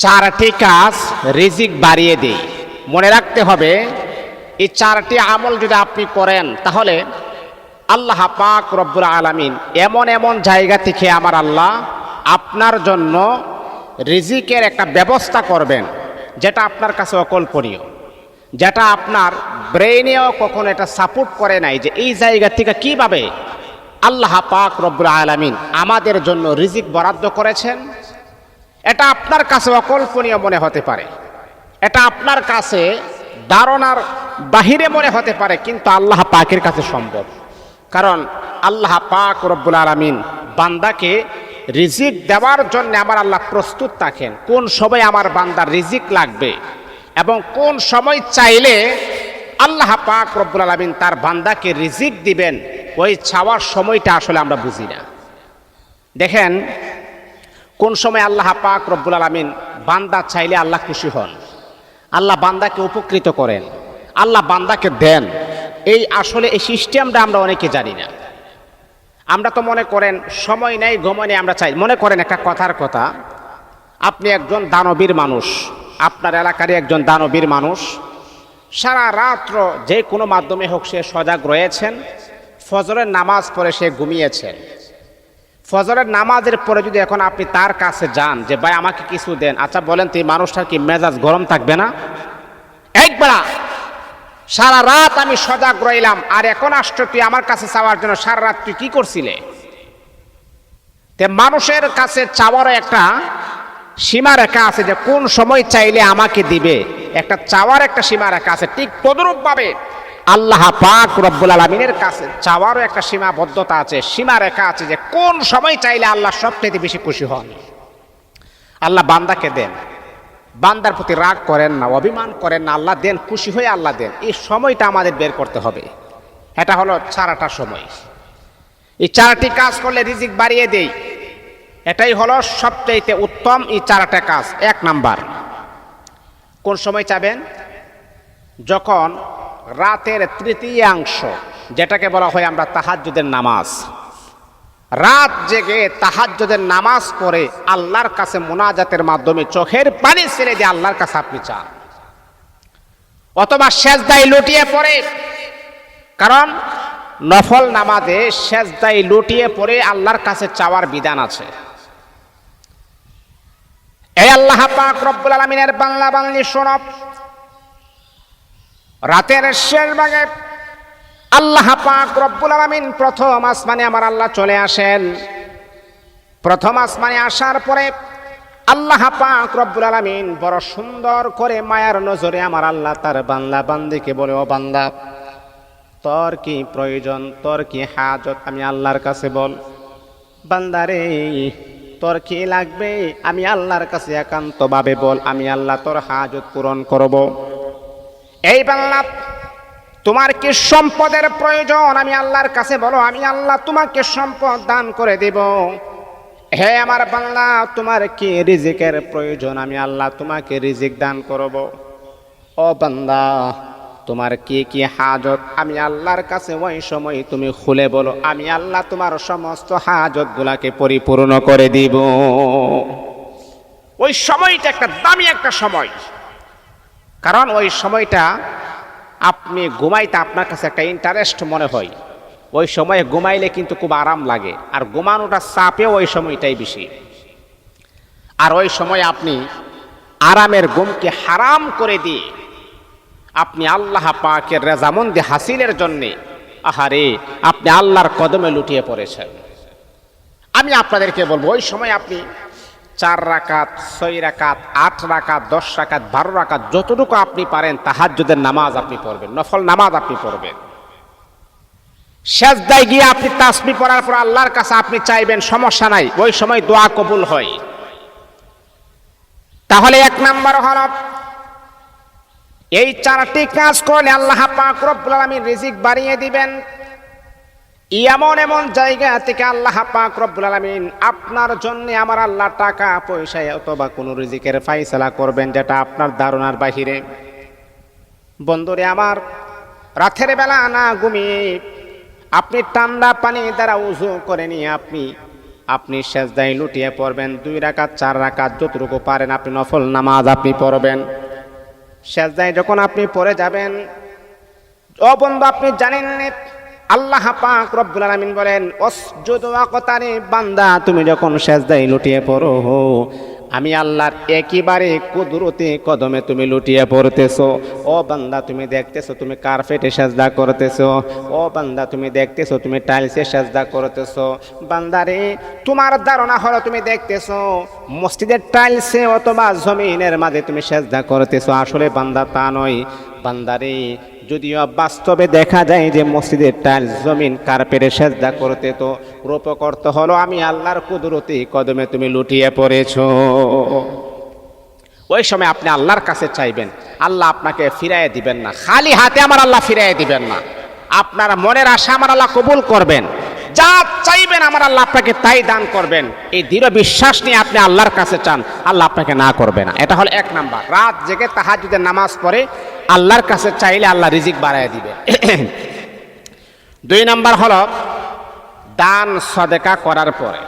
চারটি কাজ রিজিক বাড়িয়ে দেয়। মনে রাখতে হবে এই চারটি আমল যদি আপনি করেন তাহলে আল্লাহ পাক রব্বুল আলামিন এমন এমন জায়গা থেকে আমার আল্লাহ আপনার জন্য রিজিকের একটা ব্যবস্থা করবেন যেটা আপনার কাছে অকল্পনীয়, যেটা আপনার ব্রেইনেও কখনো এটা সাপোর্ট করে নাই যে এই জায়গা থেকে কিভাবে আল্লাহ পাক রব্বুল আলামিন আমাদের জন্য রিজিক বরাদ্দ করেছেন। এটা আপনার কাছে অকল্পনীয় মনে হতে পারে, এটা আপনার কাছে ধারণার বাহিরে মনে হতে পারে, কিন্তু আল্লাহ পাকের কাছে সম্ভব। কারণ আল্লাহ পাক রব্বুল আলামিন বান্দাকে রিজিক দেওয়ার জন্য আমার আল্লাহ প্রস্তুত থাকেন কোন সময় আমার বান্দার রিজিক লাগবে এবং কোন সময় চাইলে আল্লাহ পাক রব্বুল আলামিন তার বান্দাকে রিজিক দিবেন। ওই চাওয়ার সময়টা আসলে আমরা বুঝি না। দেখেন কোন সময় আল্লাহ পাক রব্বুল আলামিন বান্দা চাইলে আল্লাহ খুশি হন, আল্লাহ বান্দাকে উপকৃত করেন, আল্লাহ বান্দাকে দেন। এই আসলে এই সিস্টেমটা আমরা অনেকে জানি না। আমরা তো মনে করেন সময় নেই গমনে আমরা চাই। মনে করেন একটা কথার কথা, আপনি একজন দানবীর মানুষ, আপনার এলাকারই একজন দানবীর মানুষ, সারা রাত্র যে কোনো মাধ্যমে হোক সে সজাগ রয়েছেন, ফজরের নামাজ পড়ে সে ঘুমিয়েছেন। ফজরের নামাজের পরে যদি এখন আপনি তার কাছে যান যে ভাই আমাকে কিছু দেন, আচ্ছা বলেন তো এই মানুষটার কি মেজাজ গরম থাকবে না? একবার সারা রাত আমি সজাগ রইলাম আর এখন আসছো তুই আমার কাছে চাওয়ার জন্য, সারা রাত তুই কি করছিলে? তে মানুষের কাছে চাওয়ারও একটা সীমা রেখা আছে যে কোন সময় চাইলে আমাকে দিবে, একটা চাওয়ার একটা সীমা রেখা আছে। ঠিক তদরূপভাবে আল্লাহ পাক রব্বুল আলামিনের কাছে চাওয়ারও একটা সীমাবদ্ধতা আছে, সীমা রেখা আছে যে কোন সময় চাইলে আল্লাহ সবচেয়ে বেশি খুশি হন। আল্লাহ বান্দাকে দেন, বান্দার প্রতি রাগ করেন না, অভিমান করেন না, আল্লাহ দেন, খুশি হয়ে আল্লাহ দেন। এই সময়টা আমাদের বের করতে হবে। এটা হলো চারটা সময়। এই চারটি কাজ করলে রিজিক বাড়িয়ে দেই, এটাই হলো সবচেয়ে উত্তম এই চারটা কাজ। এক নাম্বার, কোন সময় চাবেন? যখন রাতের তৃতীয়াংশ, যেটাকে বলা হয় আমরা তাহাজ্জুদের নামাজ, রাত জেগে তাহাজ্জুদের নামাজ পড়ে আল্লাহর কাছে মুনাজাতের মাধ্যমে চোখের পানি ছেড়ে দিয়ে আল্লাহর কাছে আপনি চান, অথবা সেজদায় লুটিয়ে পড়ে। কারণ নফল নামাজে সেজদায় লুটিয়ে পড়ে আল্লাহর কাছে চাওয়ার বিধান আছে। এই আল্লাহ পাক রব্বুল আলামিনের বাংলা বাংলি শোনব, রাতের শেষ ভাগে আল্লাহ পাক রব্বুল আলামিন প্রথম আসমানে আমার আল্লাহ চলে আসেন। প্রথম আসমানে আসার পরে আল্লাহ পাক রব্বুল আলামিন বড় সুন্দর করে মায়ার নজরে আমার আল্লাহ তার বান্দা বান্দিকে বলে, ও বান্দা তোর কি প্রয়োজন, তোর কি হাজত, আমি আল্লাহর কাছে বল। বান্দারে তোর কি লাগবে, আমি আল্লাহর কাছে একান্তভাবে বল, আমি আল্লাহ তোর হাজত পূরণ করব। এই বান্দা তোমার কি সম্পদের প্রয়োজন, আমি আল্লাহর কাছে বলো, আমি আল্লাহ তোমাকে সম্পদ দান করে দেব। হে আমার বান্দা তোমার কি রিজিকের প্রয়োজন, আমি আল্লাহ তোমাকে রিজিক দান করব। ও বান্দা তোমার কি কি হাজত, আমি আল্লাহর কাছে ওই সময় তুমি খুলে বলো, আমি আল্লাহ তোমার সমস্ত হাজত গুলাকে পরিপূর্ণ করে দিব। ওই সময়টা একটা দামি একটা সময়, কারণ ওই সময়টা আপনি ঘুমাইতে আপনার কাছে একটা ইন্টারেস্ট মনে হয়। ওই সময়ে ঘুমাইলে কিন্তু খুব আরাম লাগে, আর ঘুমানোটা চাপেও ওই সময়টাই বেশি। আর ওই সময় আপনি আরামের ঘুমকে হারাম করে দিয়ে আপনি আল্লাহ পাকের রেজামন্দি হাসিলের জন্যে আহারে আপনি আল্লাহর কদমে লুটিয়ে পড়েছেন। আমি আপনাদেরকে বলবো ওই সময় আপনি 4 রাকাত, 6 রাকাত, 8 রাকাত, 10 রাকাত, 12 রাকাত, যতটুকু আপনি পারেন তাহাজ্জুদের নামাজ আপনি পড়বেন, নফল নামাজ আপনি পড়বেন। সেজদায় গিয়ে আপনি তাসবিহ পড়ার পর আল্লাহর কাছে আপনি চাইবেন, সমস্যা নাই, ওই সময় দোয়া কবুল হয়। তাহলে 1 নাম্বার হল এই 4টি কাজ করলে আল্লাহ পাক রব্বুল আলামিন রিজিক বাড়িয়ে দিবেন। এমন এমন জায়গা থেকে আল্লাহ পাক রব্বুল আলামিন আপনার জন্য আমার আল্লাহ টাকা পয়সায় অথবা কোনো রিজিকের ফায়সালা করবেন যেটা আপনার ধারণার বাহিরে। বন্ধুরে আমার, রাতের বেলা না ঘুমিয়ে আপনি ঠান্ডা পানি দ্বারা উযু করে নিয়ে আপনি আপনি সেজদায় লুটিয়ে পড়বেন, 2 রাকাত 4 রাকাত যতটুকু পারেন আপনি নফল নামাজ আপনি পড়বেন। সেজদায় যখন আপনি পড়ে যাবেন, ও বন্ধু আপনি জানেন আল্লাহ পাক রব্বুল আলামিন বলেন ওয়াসজুদু ওয়াকতারি, বান্দা তুমি যখন সেজদায় লুটিয়ে পড়ো আমি আল্লাহর একেবারে কুদরতি কদমে তুমি লুটিয়ে পড়তেছো। ও বান্দা তুমি দেখতেছো তুমি কার্পেটে সেজদা করতেছো, ও বান্দা তুমি দেখতেছো তুমি টাইলসে সেজদা করতেছো। বান্দারে তোমার ধারণা হলো তুমি দেখতেছো মসজিদের টাইলসে অথবা জমিনের মাঝে তুমি সেজদা করতেছো, আসলে বান্দা তা নয়। বান্দারে যদিও বাস্তবে দেখা যায় যে মসজিদের টাইলস জমিন কার্পেটে সেজদা করতে, তো রূপক অর্থ হলো আমি আল্লাহর কুদরতি কদমে তুমি লুটিয়ে পড়েছো। ওই সময় আপনি আল্লাহর কাছে চাইবেন, আল্লাহ আপনাকে ফিরাইয়ে দিবেন না, খালি হাতে আমার আল্লাহ ফিরাইয়ে দিবেন না। আপনার মনের আশা আমার আল্লাহ কবুল করবেন, যা চাইবেন আমার আল্লাহ আপনাকে তাই দান করবেন। এই দৃঢ় বিশ্বাস নিয়ে আপনি আল্লাহর কাছে চান, আল্লাহ আপনাকে না করবে না। এটা হলো 1 নাম্বার। রাত জেগে তাহাজ্জুদের নামাজ পড়ে আল্লাহর কাছে চাইলে আল্লাহ রিজিক বাড়ায় দিবে। 2 নাম্বার হলো দান সদকা করার পরে,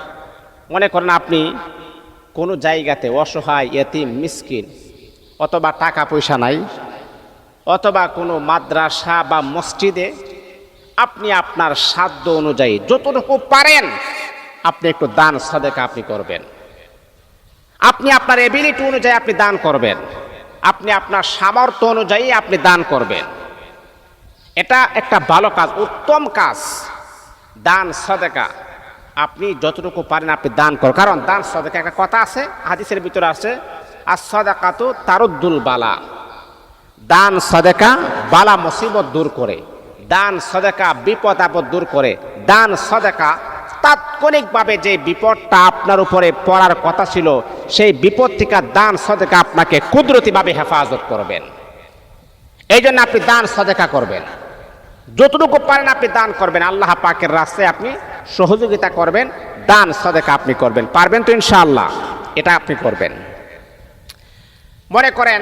মনে করেন আপনি কোনো জায়গাতে অসহায় এতিম মিসকিন অথবা টাকা পয়সা নাই, অথবা কোনো মাদ্রাসা বা মসজিদে আপনি আপনার সাধ্য অনুযায়ী যতটুকু পারেন আপনি একটু দান সদকা আপনি করবেন। আপনি আপনার এবিলিটি অনুযায়ী আপনি দান করবেন, আপনি আপনার সামর্থ্য অনুযায়ী আপনি দান করবেন। এটা একটা ভালো কাজ, উত্তম কাজ। দান সদকা আপনি যতটুকু পারেন আপনি দান করেন, কারণ দান সদকা একটা কথা আছে হাদিসের ভিতরে আছে as-সাদাকাতু তারুদ্দুল বালা। দান সদকা বালা মুসিবত দূর করে, দান সদকা বিপদ আপদ দূর করে। দান সদকা তাৎক্ষণিকভাবে যে বিপদটা আপনার উপরে পড়ার কথা ছিল সেই বিপদ থেকে দান সদকা আপনাকে কুদরতিভাবে হেফাজত করবেন। এই জন্য আপনি দান সদকা করবেন, যতটুকু পারেন আপনি দান করবেন, আল্লাহ পাকের রাস্তায় আপনি সহযোগিতা করবেন, দান সদকা আপনি করবেন। পারবেন তো ইনশাআল্লাহ? এটা আপনি করবেন। মনে করেন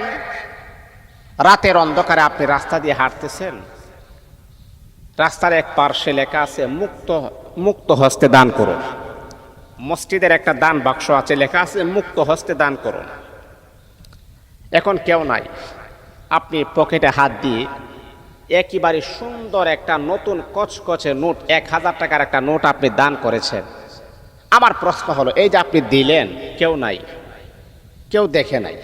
রাতের অন্ধকারে আপনি রাস্তা দিয়ে হাঁটতেছেন, রাস্তার এক পার্শ্বে লেখা আছে মুক্ত হস্তে দান করুন। মসজিদের একটা দান বাক্স আছে, লেখা আছে মুক্ত হস্তে দান করুন। এখন কেউ নাই, আপনি পকেটে হাত দিয়ে একেবারে সুন্দর একটা নতুন কচকচে নোট 1000 টাকার একটা নোট আপনি দান করেছেন। আমার প্রশ্ন হলো এই যে আপনি দিলেন, কেউ নাই, কেউ দেখে নাই,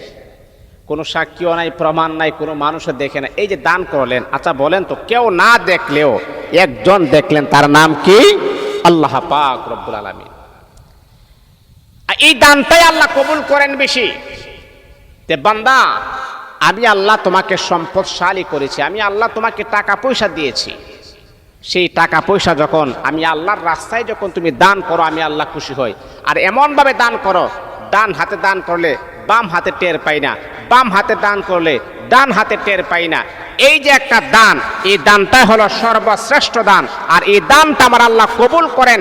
কোনো সাক্ষীও নাই, প্রমাণ নাই, কোনো মানুষও দেখে নাই, এই যে দান করলেন, আচ্ছা বলেন তো কেউ না দেখলেও একজন দেখলেন, তার নাম কি? আল্লাহ পাক রব্বুল আলামিন। এই দানটাই আল্লাহ কবুল করেন বেশি। তে বান্দা আমি আল্লাহ তোমাকে সম্পদশালী করেছি, আমি আল্লাহ তোমাকে টাকা পয়সা দিয়েছি, সেই টাকা পয়সা যখন আমি আল্লাহর রাস্তায় যখন তুমি দান করো আমি আল্লাহ খুশি হই। আর এমনভাবে দান করো, ডান হাতে দান করলে বাম হাতে টের পাই না, বাম হাতে দান করলে ডান হাতে টের পাই না। এই যে একটা দান, এই দানটাই হলো সর্বশ্রেষ্ঠ দান। আর এই দানটা আমার আল্লাহ কবুল করেন,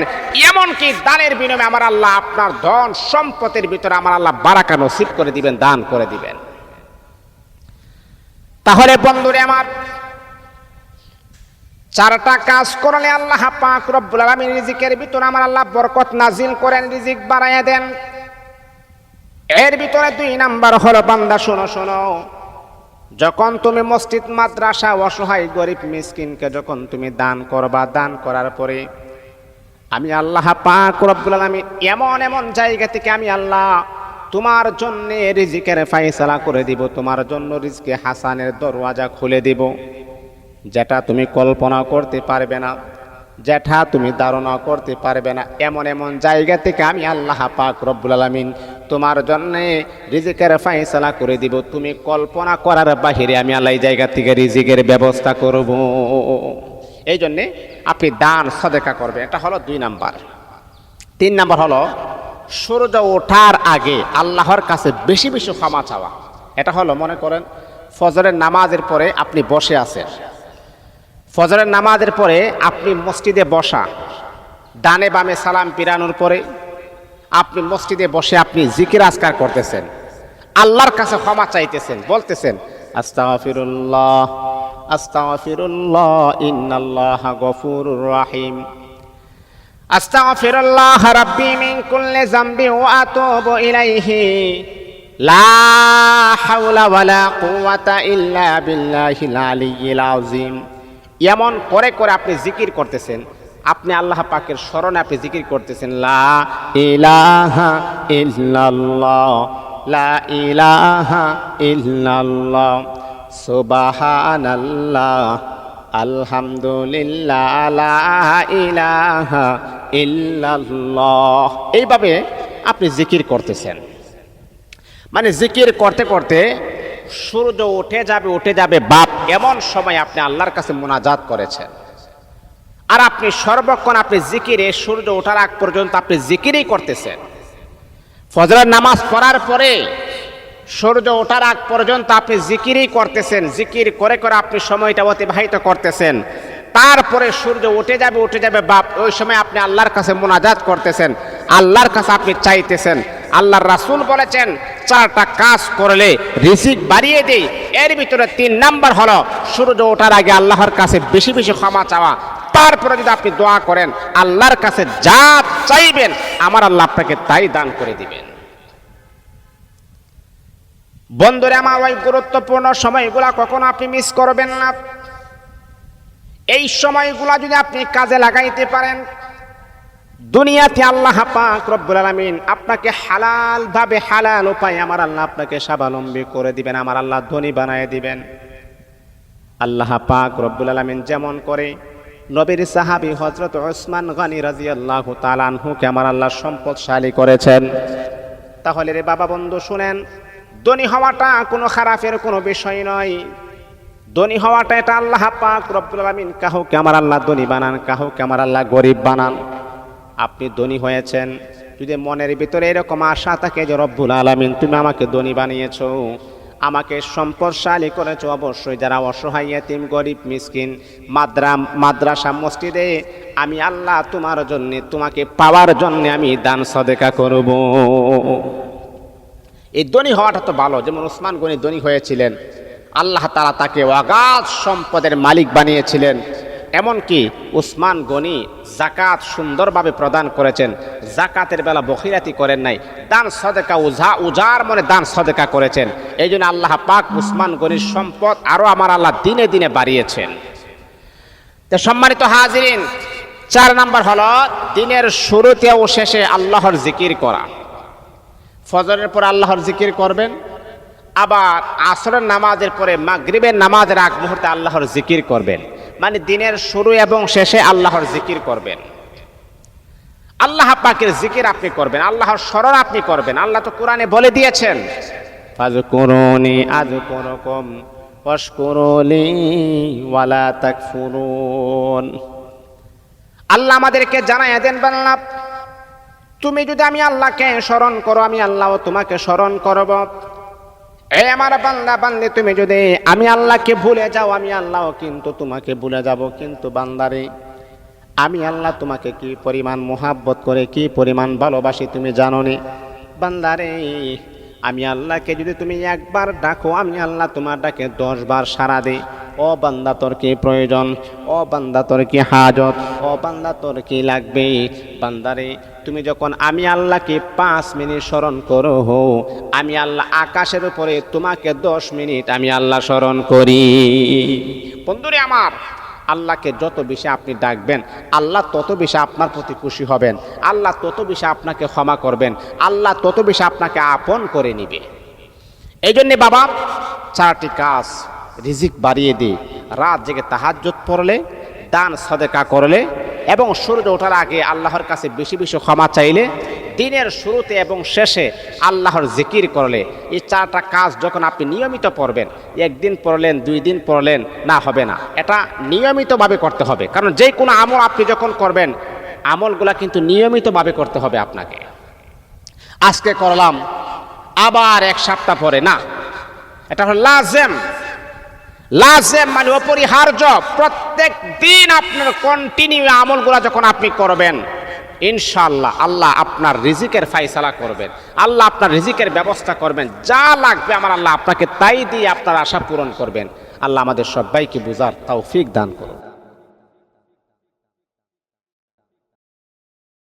এমনকি দানের বিনিময়ে আমার আল্লাহ আপনার ধন সম্পদের ভিতরে আমার আল্লাহ বারাকা নসিব করে দিবেন, দান করে দিবেন। তাহলে বন্ধুরে আমার, 4টা কাজ করলে আল্লাহ পাক রব্বুল আলামিন রিজিকের ভিতরে আমার আল্লাহ বরকত নাজিল করেন, রিজিক বাড়াইয়া দেন। এর ভিতরে 2 নাম্বার হলো বান্দা শোনো শোনো, যখন তুমি মসজিদ মাদ্রাসা অসহায় গরিব মিসকিনকে যখন তুমি দান করবা, দান করার পরে আমি আল্লাহ পাক রব্বুল আলামিন এমন এমন জায়গা থেকে আমি আল্লাহ তোমার জন্য রিজিকের ফয়সালা করে দিব, তোমার জন্য রিজকে হাসানের দরওয়াজা খুলে দিব, যেটা তুমি কল্পনা করতে পারবে না, যেটা তুমি ধারণা করতে পারবে না। এমন এমন জায়গা থেকে আমি আল্লাহ পাক রব্বুল আলামিন তোমার জন্য রিজিকের ফয়সালা করে দিব, তুমি কল্পনা করার বাহিরে আমি আল্লাহ এই জায়গা থেকে রিজিকের ব্যবস্থা করব। এই জন্যে আপনি দান সদকা করবেন, এটা হলো 2 নাম্বার। 3 নাম্বার হলো সূর্য ওঠার আগে আল্লাহর কাছে বেশি বেশি ক্ষমা চাওয়া। এটা হলো মনে করেন ফজরের নামাজের পরে আপনি বসে আছেন, ফজরের নামাজের পরে আপনি মসজিদে বসা, ডানে বামে সালাম পিরানোর পরে আপনি মসজিদে বসে আপনি জিকির আজকার করতেছেন, আল্লাহর কাছে ক্ষমা চাইতেছেন, বলতেছেন আস্তাগফিরুল্লাহ আস্তাগফিরুল্লাহ ইন্নাল্লাহা গফুরুর রাহিম, আস্তাগফিরুল্লাহ রাব্বি মিন কুল্লি যামবি ওয়া আতুবু ইলাইহি লা হাওলা ওয়ালা কুওয়াতা ইল্লা বিল্লাহিল আলিয়্যিল আযীম। এমন করে করে আপনি জিকির করতেছেন, আপনি আল্লাহ পাকের স্মরণে আপনি জিকির করতেছেন, লা ইলাহা ইল্লাল্লাহ, লা ইলাহা ইল্লাল্লাহ, সুবহানাল্লাহ, আলহামদুলিল্লাহ, লা ইলাহা ইল্লাল্লাহ। এইভাবে আপনি জিকির করতেছেন। মানে জিকির করতে করতে সূর্য উঠে যাবে বাপ, এমন সময় আপনি আল্লাহর কাছে মুনাজাত করেছেন। আর আপনি সর্বক্ষণ আপনি জিকিরে সূর্য ওঠার আগ পর্যন্ত আপনি জিকিরই করতেছেন। ফজরের নামাজ পড়ার পরে সূর্য ওঠার আগ পর্যন্ত আপনি জিকিরই করতেছেন। জিকির করে করে আপনি সময়টা অতিবাহিত করতেছেন। তারপরে সূর্য উঠে যাবে বাপ, ওই সময় আপনি আল্লাহর কাছে মুনাজাত করতেছেন, আল্লাহর কাছে আপনি চাইতেছেন। আল্লাহর রাসূল বলেছেন, চারটা কাজ করলে রিজিক বাড়িয়ে দেই। এর ভিতরে 3 নাম্বার হলো সূর্য ওঠার আগে আল্লাহর কাছে বেশি বেশি ক্ষমা চাওয়া। তারপরে যদি আপনি দোয়া করেন, আল্লাহর কাছে যা চাইবেন আমার আল্লাহ আপনাকে তাই দান করে দিবেন। বন্ধুরা আমার, ওই গুরুত্বপূর্ণ সময়গুলা কখনো আপনি মিস করবেন না। এই সময়গুলা যদি আপনি কাজে লাগাইতে পারেন, দুনিয়াতে আল্লাহ পাক রব্বুল আলামিন আপনাকে হালাল ভাবে হালাল উপায় আমার আল্লাহ আপনাকে স্বাবলম্বী করে দিবেন, আমার আল্লাহ ধনী বানায় দিবেন। আল্লাহ পাক রব্বুল আলামিন যেমন করে নবীর সাহাবী হযরত উসমান গনি রাদিয়াল্লাহু তাআলা আনহুকে আমার আল্লাহ সম্পদশালী করেছেন। তাহলে রে বাবা বন্ধু শুনেন, ধনী হওয়াটা কোনো খারাপের কোনো বিষয় নয়। ধনী হওয়াটা এটা আল্লাহ পাক রব্বুল আলামিন কাউকে আমার আল্লাহ ধনী বানান, কাউকে আমার আল্লাহ গরিব বানান। আপনি ধনী হয়েছেন, যদি মনের ভিতরে এরকম আশা থাকে যে রব্বুল আলামিন তুমি আমাকে ধনী বানিয়েছো, আমাকে সম্পদশালী করেছো, অবশ্যই যারা অসহায় এতিম গরিব মিসকিন মাদ্রাসা মসজিদে আমি আল্লাহ তোমার জন্য, তোমাকে পাওয়ার জন্য আমি দান সদকা করব। এই ধনী হওয়াটা তো ভালো। যেমন উসমান গনি ধনী হয়েছিলেন, আল্লাহ তাআলা তাকে অগাধ সম্পদের মালিক বানিয়েছিলেন। এমনকি উসমান গনি যাকাত সুন্দরভাবে প্রদান করেছেন, যাকাতের বেলা বখিরাতি করেন নাই, দান সদকা উজার মনে দান সদকা করেছেন। এই জন্য আল্লাহ পাক উসমান গনির সম্পদ আরো আমার আল্লাহ দিনে দিনে বাড়িয়েছেন। তো সম্মানিত হাজিরিন, 4 নাম্বার হলো দিনের শুরুতে ও শেষে আল্লাহর জিকির করা। ফজরের পর আল্লাহর জিকির করবেন, আবার আসরের নামাজের পরে মাগরিবের নামাজের আগ মুহূর্তে আল্লাহর জিকির করবেন। মানে দিনের শুরু এবং শেষে আল্লাহর জিকির করবেন। আল্লাহ পাকের জিকির আপনি করবেন, আল্লাহর স্মরণ আপনি করবেন। আল্লাহ তো কোরআনে বলে দিয়েছেন, ফাযকুরুনি আযকুরুকুম ওয়াশকুরুলি ওয়ালা তাকফুরুন। আল্লাহ আমাদেরকে জানায়া দেন, বান্দা তুমি যদি আমি আল্লাহকে স্মরণ করো, আমি আল্লাহও তোমাকে স্মরণ করব। এই আমার বান্দা বান্দি, তুমি যদি আমি আল্লাহকে ভুলে যাও, আমি আল্লাহও কিন্তু তোমাকে ভুলে যাব। কিন্তু বান্দারে, আমি আল্লাহ তোমাকে কি পরিমাণ মোহাব্বত করে, কি পরিমাণ ভালোবাসি তুমি জানো নি? বান্দারে, আমি আল্লাহকে যদি তুমি একবার ডাকো, আমি আল্লাহ তোমার ডাকে 10 বার সাড়া দিই। ও বান্দা তোর কি প্রয়োজন, ও বান্দা তোর কি হাজত, ও বান্দা তোর কি লাগবে? বান্দারে, তুমি যখন আমি আল্লাহকে 5 মিনিট স্মরণ করো, আমি আল্লাহ আকাশের উপরে তোমাকে 10 মিনিট আমি আল্লাহ স্মরণ করি। বন্ধুরে আমার, আল্লাহকে যত বেশি আপনি ডাকবেন, আল্লাহ তত বেশি আপনার প্রতি খুশি হবেন, আল্লাহ তত বেশি আপনাকে ক্ষমা করবেন, আল্লাহ তত বেশি আপনাকে আপন করে নিবে। এই জন্যে বাবা, 4টি কাজ রিজিক বাড়িয়ে দিই। রাত জেগে তাহাজ্জুদ পড়লে, দান সদকা করলে, এবং সূর্য ওঠার আগে আল্লাহর কাছে বেশি বেশি ক্ষমা চাইলে, দিনের শুরুতে এবং শেষে আল্লাহর জিকির করলে, এই 4টা কাজ যখন আপনি নিয়মিত পড়বেন, 1 দিন পড়লেন 2 দিন পড়লেন না, হবে না। এটা নিয়মিতভাবে করতে হবে। কারণ যে কোনো আমল আপনি যখন করবেন, আমলগুলা কিন্তু নিয়মিতভাবে করতে হবে আপনাকে। আজকে করলাম, আবার 1 সপ্তাহ পরে না, এটা হলো লাজেম। লাজেম মানে অপরিহার্য। প্রত্যেক দিন আপনার কন্টিনিউ আমলগুলা যখন আপনি করবেন, ইনশাআল্লাহ আল্লাহ আপনার রিজিকের ফায়সালা করবেন, আল্লাহ আপনার রিজিকের ব্যবস্থা করবেন। যা লাগবে আমার আল্লাহ আপনাকে তাই দিয়ে আপনার আশা পূরণ করবেন। আল্লাহ আমাদের সবাইকে বুঝার তৌফিক দান করুন।